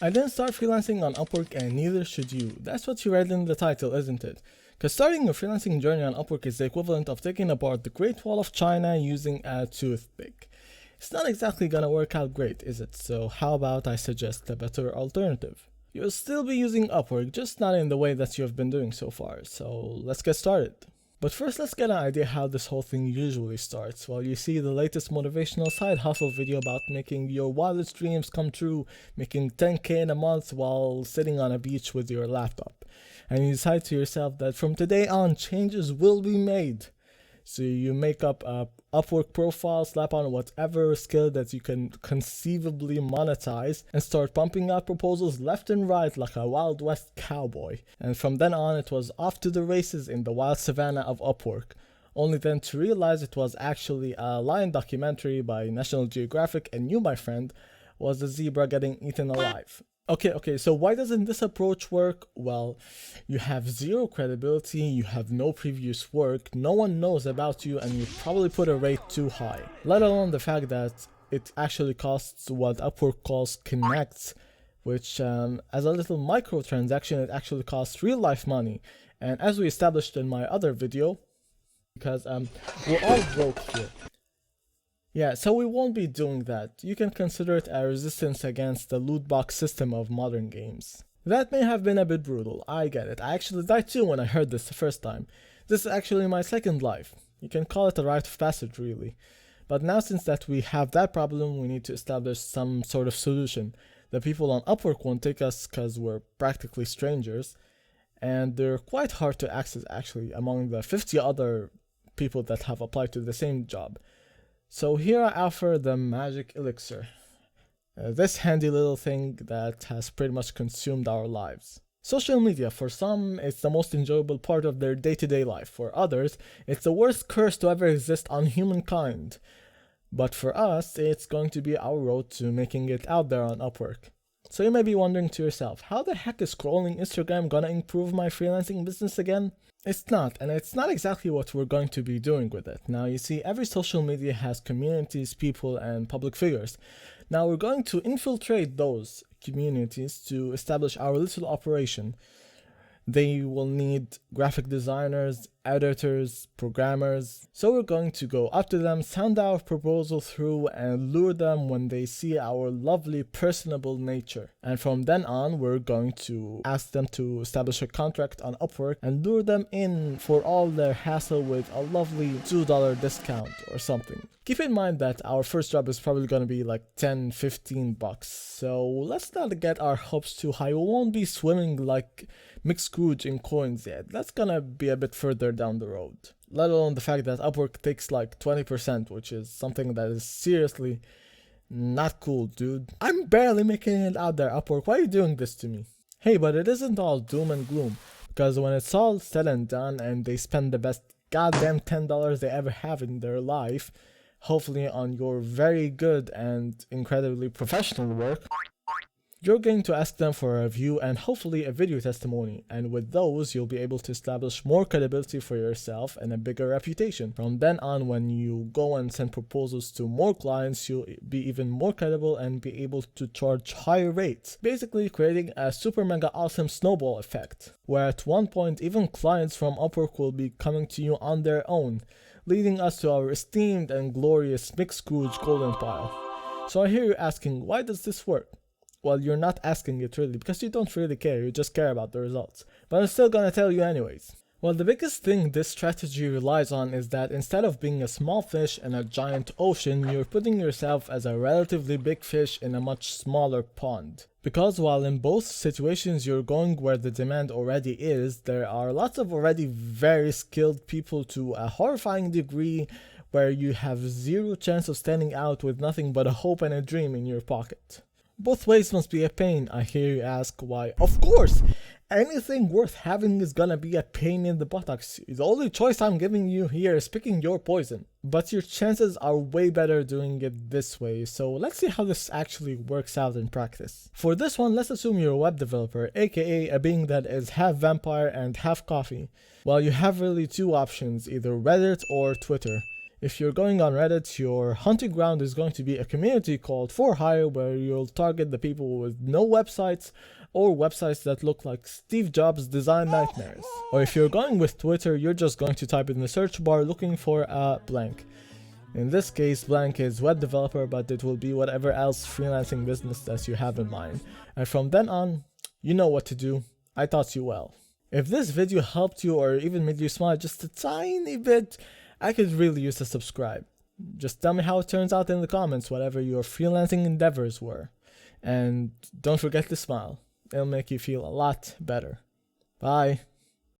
I didn't start freelancing on Upwork and neither should you. That's what you read in the title, isn't it? Because starting your freelancing journey on Upwork is the equivalent of taking apart the Great Wall of China using a toothpick. It's not exactly gonna work out great, is it? So how about I suggest a better alternative? You'll still be using Upwork, just not in the way that you've been doing so far, so let's get started. But first, let's get an idea how this whole thing usually starts. Well, you see the latest motivational side hustle video about making your wildest dreams come true, making 10k in a month while sitting on a beach with your laptop. And you decide to yourself that from today on, changes will be made. So you make up a Upwork profile, slap on whatever skill that you can conceivably monetize, and start pumping out proposals left and right like a Wild West cowboy. And from then on, it was off to the races in the wild savannah of Upwork. Only then to realize it was actually a lion documentary by National Geographic, and you, my friend, was a zebra getting eaten alive. Okay, so why doesn't this approach work? Well, you have zero credibility, you have no previous work, no one knows about you, and you probably put a rate too high. Let alone the fact that it actually costs what Upwork calls connects, which as a little microtransaction, it actually costs real life money. And as we established in my other video, because we're all broke here. Yeah, so we won't be doing that. You can consider it a resistance against the loot box system of modern games. That may have been a bit brutal, I get it. I actually died too when I heard this the first time. This is actually my second life. You can call it a rite of passage, really. But now, since that we have that problem, we need to establish some sort of solution. The people on Upwork won't take us because we're practically strangers, and they're quite hard to access actually among the 50 other people that have applied to the same job. So here I offer the magic elixir, this handy little thing that has pretty much consumed our lives. Social media, for some, it's the most enjoyable part of their day-to-day life. For others, it's the worst curse to ever exist on humankind. But for us, it's going to be our road to making it out there on Upwork. So you may be wondering to yourself, how the heck is scrolling Instagram gonna improve my freelancing business again? It's not, and it's not exactly what we're going to be doing with it. Now, you see, every social media has communities, people, and public figures. Now, we're going to infiltrate those communities to establish our little operation. They will need graphic designers, editors, programmers. So we're going to go up to them, sound our proposal through, and lure them when they see our lovely personable nature. And from then on, we're going to ask them to establish a contract on Upwork and lure them in for all their hassle with a lovely $2 discount or something. Keep in mind that our first job is probably going to be like 10-15 bucks. So let's not get our hopes too high. We won't be swimming like Mick Scrooge in coins yet. That's gonna be a bit further down the road. Let alone the fact that Upwork takes like 20%, which is something that is seriously not cool, dude. I'm barely making it out there, Upwork. Why are you doing this to me? Hey, but it isn't all doom and gloom, because when it's all said and done and they spend the best goddamn $10 they ever have in their life, hopefully on your very good and incredibly professional work, you're going to ask them for a review and hopefully a video testimony, and with those you'll be able to establish more credibility for yourself and a bigger reputation. From then on, when you go and send proposals to more clients, you'll be even more credible and be able to charge higher rates, basically creating a super mega awesome snowball effect, where at one point even clients from Upwork will be coming to you on their own, leading us to our esteemed and glorious Mick Scrooge golden pile. So I hear you asking, why does this work? Well, you're not asking it really, because you don't really care, you just care about the results. But I'm still gonna tell you anyways. Well, the biggest thing this strategy relies on is that instead of being a small fish in a giant ocean, you're putting yourself as a relatively big fish in a much smaller pond. Because while in both situations you're going where the demand already is, there are lots of already very skilled people to a horrifying degree where you have zero chance of standing out with nothing but a hope and a dream in your pocket. Both ways must be a pain. I hear you ask why. Of course! Anything worth having is gonna be a pain in the buttocks. The only choice I'm giving you here is picking your poison. But your chances are way better doing it this way, so let's see how this actually works out in practice. For this one, let's assume you're a web developer, aka a being that is half vampire and half coffee. Well, you have really two options, either Reddit or Twitter. If you're going on Reddit, your hunting ground is going to be a community called For Hire, where you'll target the people with no websites or websites that look like Steve Jobs' design nightmares. Or if you're going with Twitter, you're just going to type in the search bar looking for a blank. In this case, blank is web developer, but it will be whatever else freelancing business that you have in mind. And from then on, you know what to do. I taught you well. If this video helped you or even made you smile just a tiny bit, I could really use a subscribe. Just tell me how it turns out in the comments, whatever your freelancing endeavors were. And don't forget to smile. It'll make you feel a lot better. Bye.